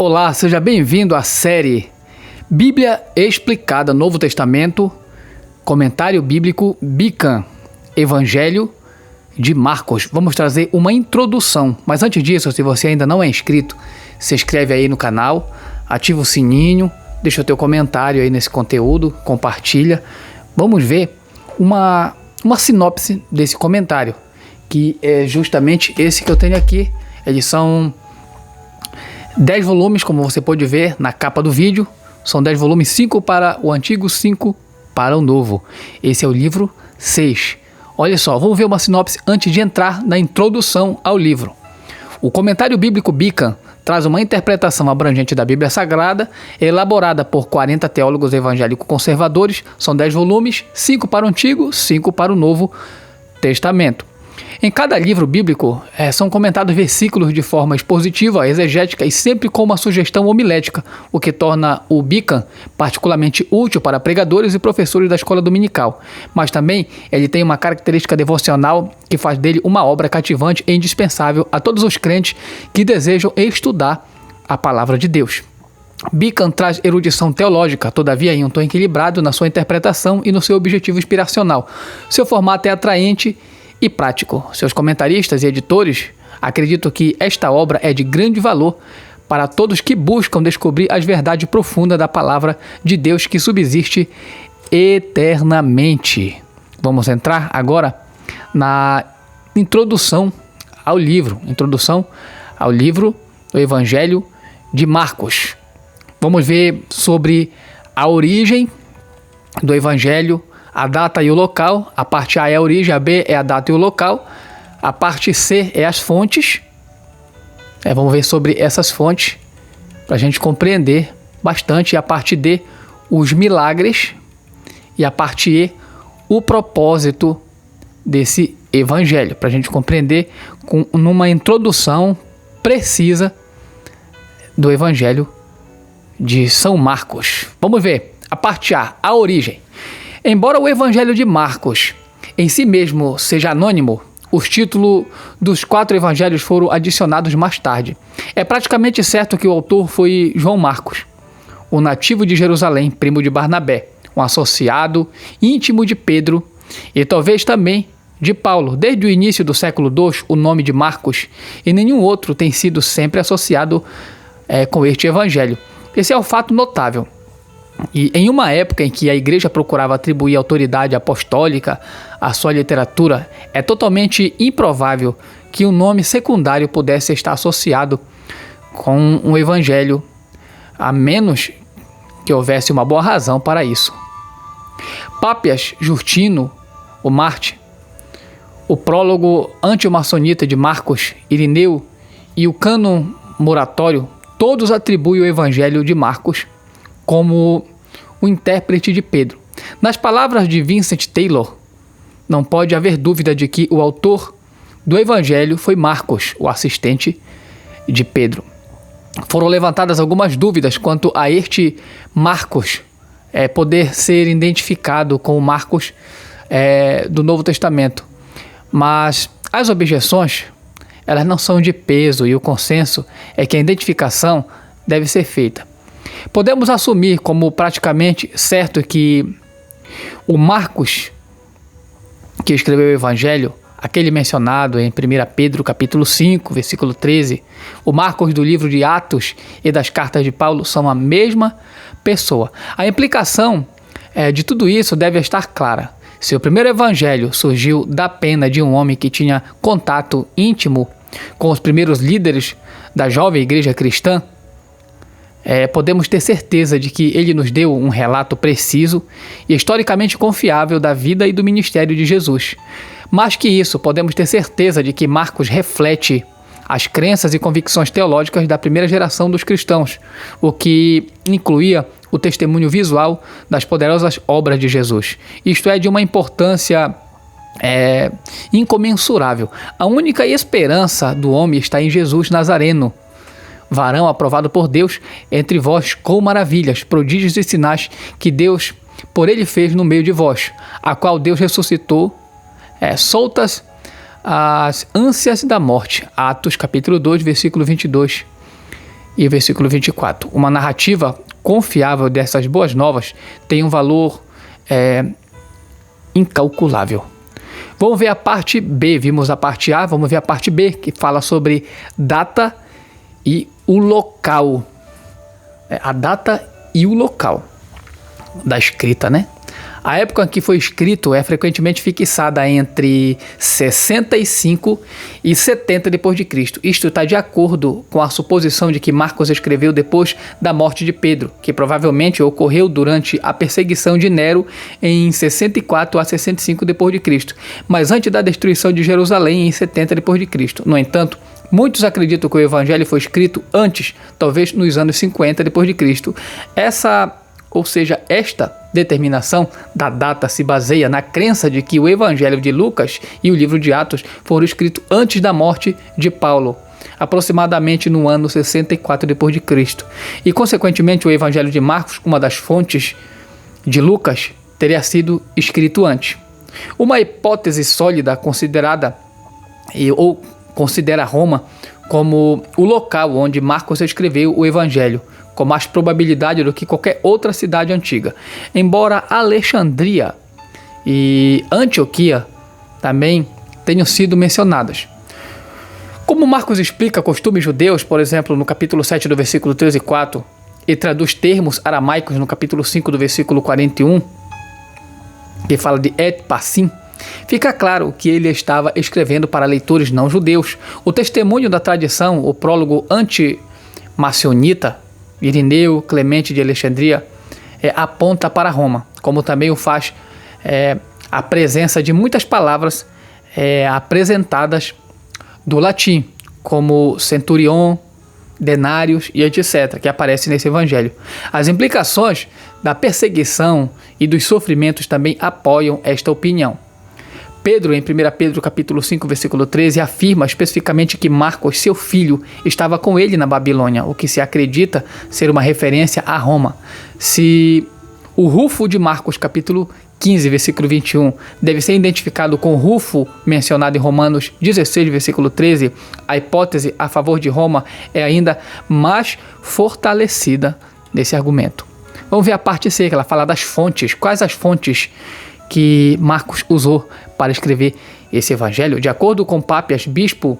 Olá, seja bem-vindo à série Bíblia Explicada, Novo Testamento, Comentário Bíblico Bican, Evangelho de Marcos. Vamos trazer uma introdução, mas antes disso, se você ainda não é inscrito, se inscreve aí no canal, ativa o sininho, deixa o teu comentário aí nesse conteúdo, compartilha. Vamos ver uma sinopse desse comentário, que é justamente esse que eu tenho aqui. Eles são 10 volumes, como você pode ver na capa do vídeo. São 10 volumes, 5 para o antigo, 5 para o novo. Esse é o livro 6. Olha só, vamos ver uma sinopse antes de entrar na introdução ao livro. O comentário bíblico Bican traz uma interpretação abrangente da Bíblia Sagrada, elaborada por 40 teólogos evangélicos conservadores. São 10 volumes, 5 para o Antigo, 5 para o Novo Testamento. Em cada livro bíblico são comentados versículos de forma expositiva, exegética e sempre com uma sugestão homilética, o que torna o Bican particularmente útil para pregadores e professores da escola dominical. Mas também ele tem uma característica devocional que faz dele uma obra cativante e indispensável a todos os crentes que desejam estudar a palavra de Deus. Bican traz erudição teológica, todavia em um tom equilibrado na sua interpretação e no seu objetivo inspiracional. Seu formato é atraente e prático. Seus comentaristas e editores acreditam que esta obra é de grande valor para todos que buscam descobrir as verdades profundas da palavra de Deus que subsiste eternamente. Vamos entrar agora na introdução ao livro. Introdução ao livro do Evangelho de Marcos. Vamos ver sobre a origem do Evangelho, a data e o local. A parte A é a origem, a B é a data e o local. A parte C é as fontes. Vamos ver sobre essas fontes para a gente compreender bastante. E a parte D, os milagres. E a parte E, o propósito desse evangelho, para a gente compreender numa introdução precisa do evangelho de São Marcos. Vamos ver a parte A, a origem. Embora o Evangelho de Marcos em si mesmo seja anônimo, os títulos dos 4 evangelhos foram adicionados mais tarde. É praticamente certo que o autor foi João Marcos, o nativo de Jerusalém, primo de Barnabé, um associado íntimo de Pedro e talvez também de Paulo. Desde o início do século II, o nome de Marcos e nenhum outro tem sido sempre associado com este evangelho. Esse é um fato notável. E em uma época em que a igreja procurava atribuir autoridade apostólica à sua literatura, é totalmente improvável que um nome secundário pudesse estar associado com um evangelho, a menos que houvesse uma boa razão para isso. Pápias, Justino, o Marte, o prólogo antimaçonita de Marcos, Irineu e o cânon moratório, todos atribuem o evangelho de Marcos como o intérprete de Pedro. Nas palavras de Vincent Taylor, não pode haver dúvida de que o autor do evangelho foi Marcos, o assistente de Pedro. Foram levantadas algumas dúvidas quanto a este Marcos poder ser identificado com o Marcos do Novo Testamento. Mas as objeções, elas não são de peso e o consenso é que a identificação deve ser feita. Podemos assumir como praticamente certo que o Marcos, que escreveu o Evangelho, aquele mencionado em 1 Pedro capítulo 5, versículo 13, o Marcos do livro de Atos e das cartas de Paulo são a mesma pessoa. A implicação de tudo isso deve estar clara. Se o primeiro Evangelho surgiu da pena de um homem que tinha contato íntimo com os primeiros líderes da jovem igreja cristã, podemos ter certeza de que ele nos deu um relato preciso e historicamente confiável da vida e do ministério de Jesus. Mais que isso, podemos ter certeza de que Marcos reflete as crenças e convicções teológicas da primeira geração dos cristãos, o que incluía o testemunho visual das poderosas obras de Jesus. Isto é de uma importância incomensurável. A única esperança do homem está em Jesus Nazareno, varão aprovado por Deus entre vós com maravilhas, prodígios e sinais que Deus por ele fez no meio de vós, a qual Deus ressuscitou, soltas as ânsias da morte. Atos capítulo 2, versículo 22 e o versículo 24. Uma narrativa confiável dessas boas novas tem um valor incalculável. Vamos ver a parte B. Vimos a parte A, vamos ver a parte B, que fala sobre data e o local. A data e o local da escrita, né? A época em que foi escrito é frequentemente fixada entre 65 e 70 depois de Cristo. Isto está de acordo com a suposição de que Marcos escreveu depois da morte de Pedro, que provavelmente ocorreu durante a perseguição de Nero em 64 a 65 depois de Cristo, mas antes da destruição de Jerusalém em 70 depois de Cristo. No entanto, muitos acreditam que o evangelho foi escrito antes, talvez nos anos 50 depois de Cristo. Esta determinação da data se baseia na crença de que o Evangelho de Lucas e o livro de Atos foram escritos antes da morte de Paulo, aproximadamente no ano 64 depois de Cristo. E consequentemente o Evangelho de Marcos, uma das fontes de Lucas, teria sido escrito antes. Uma hipótese sólida considera Roma como o local onde Marcos escreveu o Evangelho, com mais probabilidade do que qualquer outra cidade antiga. Embora Alexandria e Antioquia também tenham sido mencionadas. Como Marcos explica costumes judeus, por exemplo, no capítulo 7 do versículo 13 e 4, e traduz termos aramaicos no capítulo 5 do versículo 41, que fala de et passim, fica claro que ele estava escrevendo para leitores não judeus. O testemunho da tradição, o prólogo anti-macionita, Irineu Clemente de Alexandria, aponta para Roma, como também o faz a presença de muitas palavras apresentadas do latim, como centurion, denários e etc., que aparecem nesse evangelho. As implicações da perseguição e dos sofrimentos também apoiam esta opinião. Pedro, em 1 Pedro capítulo 5, versículo 13, afirma especificamente que Marcos, seu filho, estava com ele na Babilônia, o que se acredita ser uma referência a Roma. Se o Rufo de Marcos capítulo 15, versículo 21, deve ser identificado com o Rufo mencionado em Romanos 16, versículo 13, a hipótese a favor de Roma é ainda mais fortalecida nesse argumento. Vamos ver a parte C, que ela fala das fontes. Quais as fontes que Marcos usou para escrever esse evangelho? De acordo com Pápias, bispo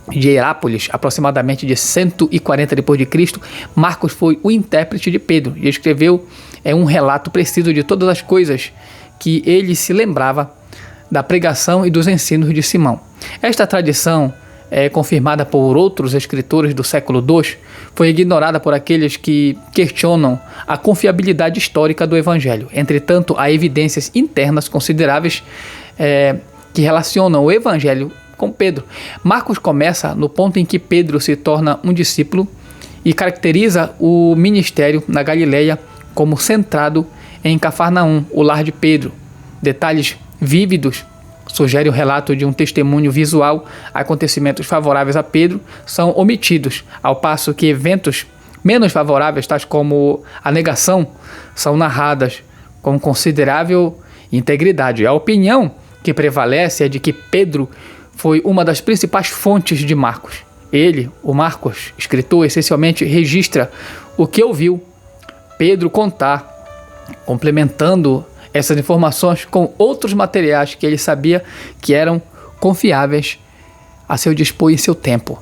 de Herápolis, aproximadamente de 140 depois de Cristo, Marcos foi o intérprete de Pedro e escreveu um relato preciso de todas as coisas que ele se lembrava da pregação e dos ensinos de Simão. Esta tradição confirmada por outros escritores do século II, foi ignorada por aqueles que questionam a confiabilidade histórica do Evangelho. Entretanto, há evidências internas consideráveis que relacionam o Evangelho com Pedro. Marcos começa no ponto em que Pedro se torna um discípulo e caracteriza o ministério na Galileia como centrado em Cafarnaum, o lar de Pedro. Detalhes vívidos sugere o relato de um testemunho visual a acontecimentos favoráveis a Pedro são omitidos, ao passo que eventos menos favoráveis, tais como a negação, são narradas com considerável integridade. A opinião que prevalece é de que Pedro foi uma das principais fontes de Marcos. Ele, o Marcos, escritor, essencialmente registra o que ouviu Pedro contar, complementando essas informações com outros materiais que ele sabia que eram confiáveis a seu dispor em seu tempo.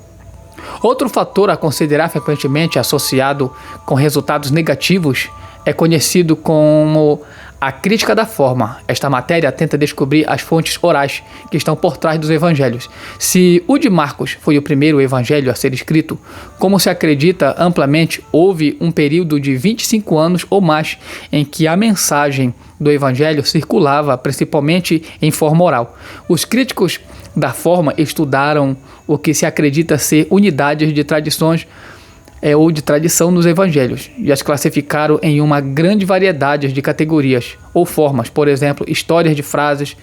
Outro fator a considerar frequentemente associado com resultados negativos é conhecido como a crítica da forma. Esta matéria tenta descobrir as fontes orais que estão por trás dos evangelhos. Se o de Marcos foi o primeiro evangelho a ser escrito, como se acredita amplamente, houve um período de 25 anos ou mais em que a mensagem do evangelho circulava principalmente em forma oral. Os críticos da forma estudaram o que se acredita ser unidades de tradições ou de tradição nos evangelhos, e as classificaram em uma grande variedade de categorias ou formas, por exemplo, histórias de frases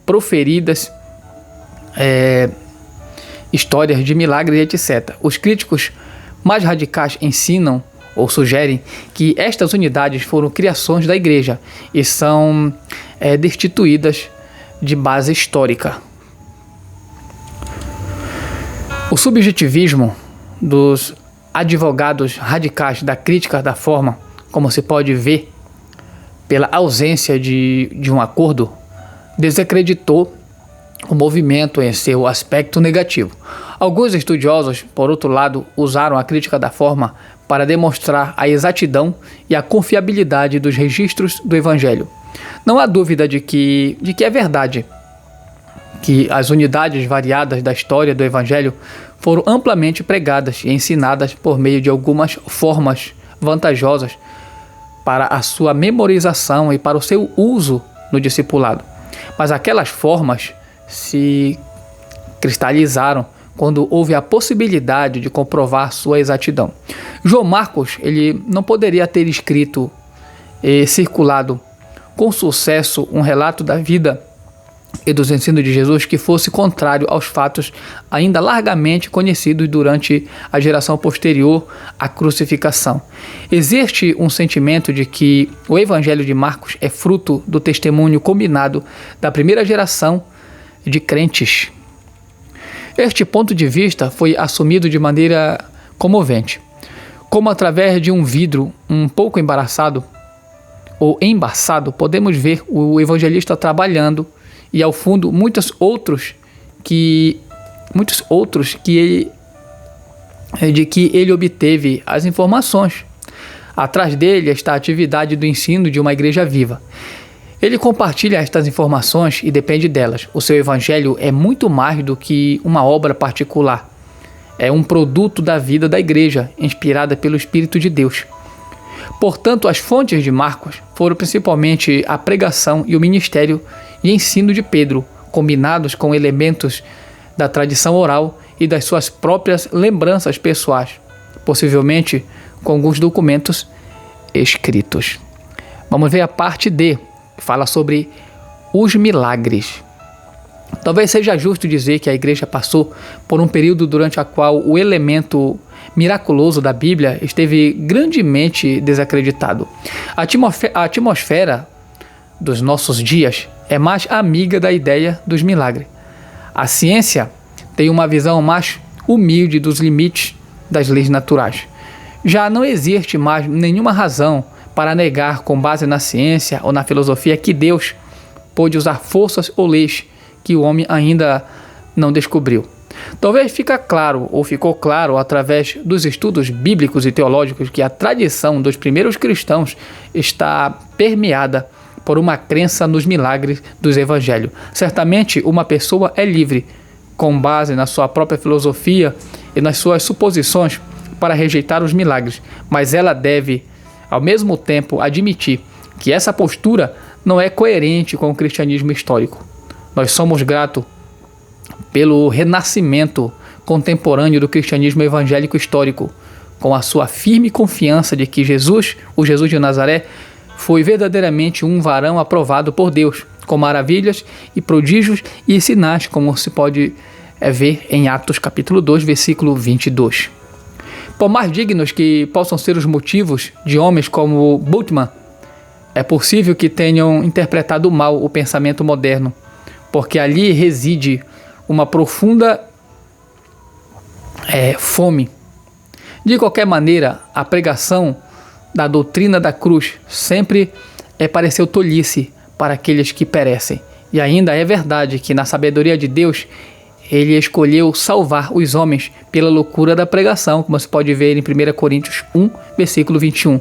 proferidas, histórias de milagres, etc. Os críticos mais radicais ensinam ou sugerem que estas unidades foram criações da igreja e são destituídas de base histórica. O subjetivismo dos advogados radicais da crítica da forma, como se pode ver pela ausência de um acordo, desacreditou o movimento em seu aspecto negativo. Alguns estudiosos, por outro lado, usaram a crítica da forma para demonstrar a exatidão e a confiabilidade dos registros do Evangelho. Não há dúvida de que é verdade que as unidades variadas da história do Evangelho foram amplamente pregadas e ensinadas por meio de algumas formas vantajosas para a sua memorização e para o seu uso no discipulado. Mas aquelas formas se cristalizaram quando houve a possibilidade de comprovar sua exatidão. João Marcos, ele não poderia ter escrito e circulado com sucesso um relato da vida e dos ensinos de Jesus que fosse contrário aos fatos ainda largamente conhecidos durante a geração posterior à crucificação. Existe um sentimento de que o Evangelho de Marcos é fruto do testemunho combinado da primeira geração de crentes. Este ponto de vista foi assumido de maneira comovente, como através de um vidro um pouco embaraçado ou embaçado, podemos ver o evangelista trabalhando e ao fundo muitos outros que ele obteve as informações. Atrás dele está a atividade do ensino de uma igreja viva. Ele compartilha estas informações e depende delas. O seu evangelho é muito mais do que uma obra particular. É um produto da vida da igreja, inspirada pelo Espírito de Deus. Portanto, as fontes de Marcos foram principalmente a pregação e o ministério e ensino de Pedro, combinados com elementos da tradição oral e das suas próprias lembranças pessoais, possivelmente com alguns documentos escritos. Vamos ver a parte D, que fala sobre os milagres. Talvez seja justo dizer que a igreja passou por um período durante o qual o elemento miraculoso da Bíblia esteve grandemente desacreditado. A atmosfera dos nossos dias é mais amiga da ideia dos milagres. A ciência tem uma visão mais humilde dos limites das leis naturais. Já não existe mais nenhuma razão para negar, com base na ciência ou na filosofia, que Deus pôde usar forças ou leis que o homem ainda não descobriu. Talvez ficou claro através dos estudos bíblicos e teológicos que a tradição dos primeiros cristãos está permeada por uma crença nos milagres dos evangelhos. Certamente uma pessoa é livre, com base na sua própria filosofia e nas suas suposições, para rejeitar os milagres, mas ela deve, ao mesmo tempo, admitir que essa postura não é coerente com o cristianismo histórico. Nós somos gratos pelo renascimento contemporâneo do cristianismo evangélico histórico, com a sua firme confiança de que Jesus, o Jesus de Nazaré, foi verdadeiramente um varão aprovado por Deus, com maravilhas e prodígios e sinais, como se pode ver em Atos capítulo 2, versículo 22. Por mais dignos que possam ser os motivos de homens como Bultmann, é possível que tenham interpretado mal o pensamento moderno, porque ali reside uma profunda fome. De qualquer maneira, a pregação da doutrina da cruz sempre pareceu tolice para aqueles que perecem. E ainda é verdade que na sabedoria de Deus, ele escolheu salvar os homens pela loucura da pregação, como se pode ver em 1 Coríntios 1, versículo 21.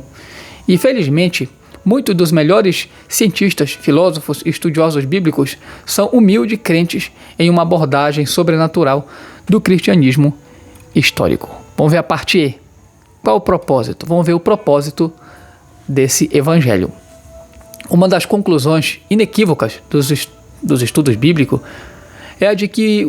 E felizmente, muitos dos melhores cientistas, filósofos e estudiosos bíblicos são humildes crentes em uma abordagem sobrenatural do cristianismo histórico. Vamos ver a parte E. Qual o propósito? Vamos ver o propósito desse evangelho. Uma das conclusões inequívocas dos estudos bíblicos é a de que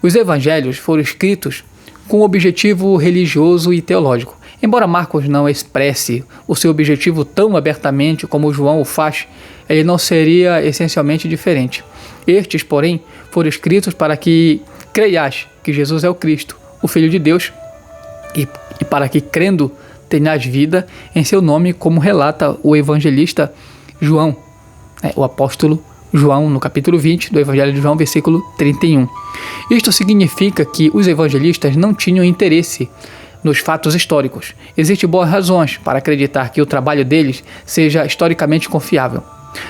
os evangelhos foram escritos com objetivo religioso e teológico. Embora Marcos não expresse o seu objetivo tão abertamente como João o faz, ele não seria essencialmente diferente. Estes, porém, foram escritos para que creias que Jesus é o Cristo, o Filho de Deus, e para que, crendo, tenhas vida em seu nome, como relata o evangelista João, o apóstolo João, no capítulo 20 do Evangelho de João, versículo 31. Isto significa que os evangelistas não tinham interesse nos fatos históricos. Existem boas razões para acreditar que o trabalho deles seja historicamente confiável.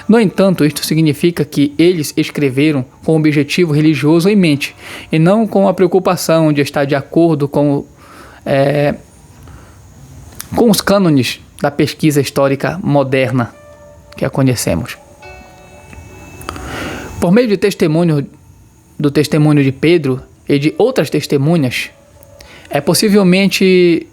No entanto, isto significa que eles escreveram com um objetivo religioso em mente, e não com a preocupação de estar de acordo com os cânones da pesquisa histórica moderna que a conhecemos. Por meio do testemunho de Pedro e de outras testemunhas, possivelmente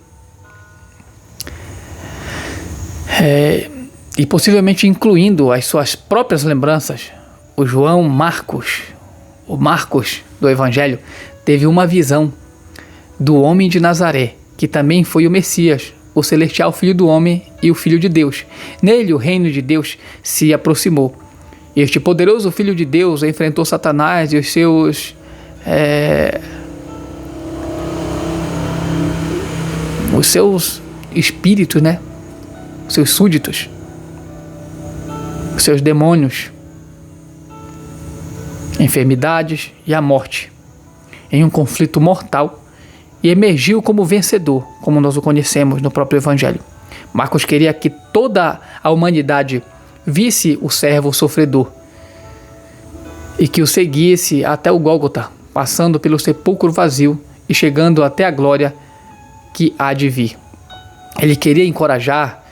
incluindo as suas próprias lembranças, o Marcos do Evangelho, teve uma visão do homem de Nazaré, que também foi o Messias, o celestial Filho do Homem e o Filho de Deus. Nele o reino de Deus se aproximou. Este poderoso Filho de Deus enfrentou Satanás e os seus espíritos, os seus súditos, os seus demônios, enfermidades e a morte, em um conflito mortal, e emergiu como vencedor, como nós o conhecemos no próprio Evangelho. Marcos queria que toda a humanidade visse o servo sofredor e que o seguisse até o Gólgota, passando pelo sepulcro vazio e chegando até a glória que há de vir. Ele queria encorajar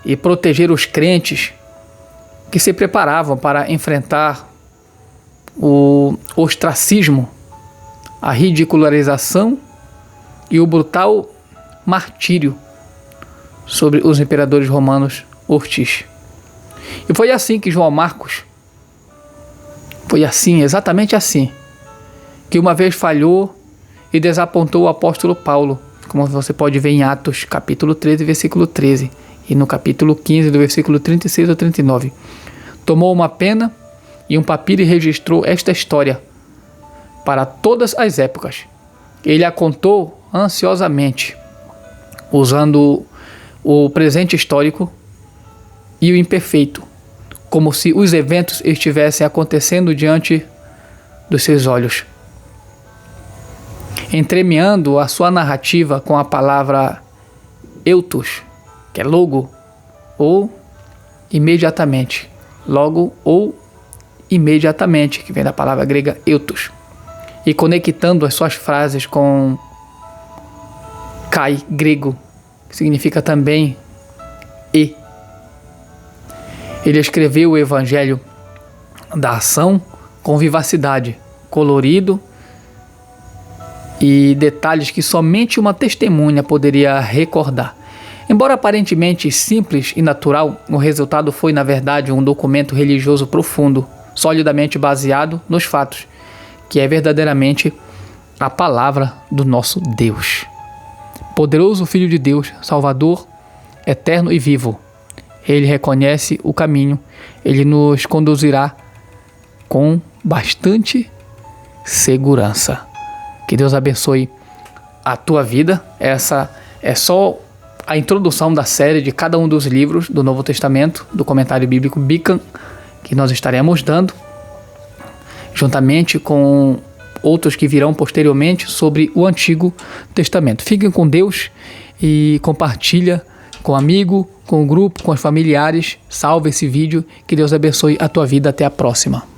e proteger os crentes que se preparavam para enfrentar o ostracismo, a ridicularização e o brutal martírio sobre os imperadores romanos hostis. E foi assim que João Marcos, exatamente assim, que uma vez falhou e desapontou o apóstolo Paulo, como você pode ver em Atos capítulo 13, versículo 13, e no capítulo 15, do versículo 36 ao 39. Tomou uma pena e um papiro e registrou esta história para todas as épocas. Ele a contou ansiosamente, usando o presente histórico e o imperfeito, como se os eventos estivessem acontecendo diante dos seus olhos. Entremeando a sua narrativa com a palavra eutos, que é logo ou imediatamente. Logo ou imediatamente, que vem da palavra grega eutos. E conectando as suas frases com kai grego, que significa também e. Ele escreveu o Evangelho da ação com vivacidade, colorido e detalhes que somente uma testemunha poderia recordar. Embora aparentemente simples e natural, o resultado foi, na verdade, um documento religioso profundo, solidamente baseado nos fatos, que é verdadeiramente a palavra do nosso Deus. Poderoso Filho de Deus, Salvador, eterno e vivo. Ele reconhece o caminho, ele nos conduzirá com bastante segurança. Que Deus abençoe a tua vida. Essa é só a introdução da série de cada um dos livros do Novo Testamento, do comentário bíblico Bican, que nós estaremos dando, juntamente com outros que virão posteriormente sobre o Antigo Testamento. Fiquem com Deus e compartilha com o amigo, com o grupo, com os familiares. Salve esse vídeo. Que Deus abençoe a tua vida. Até a próxima.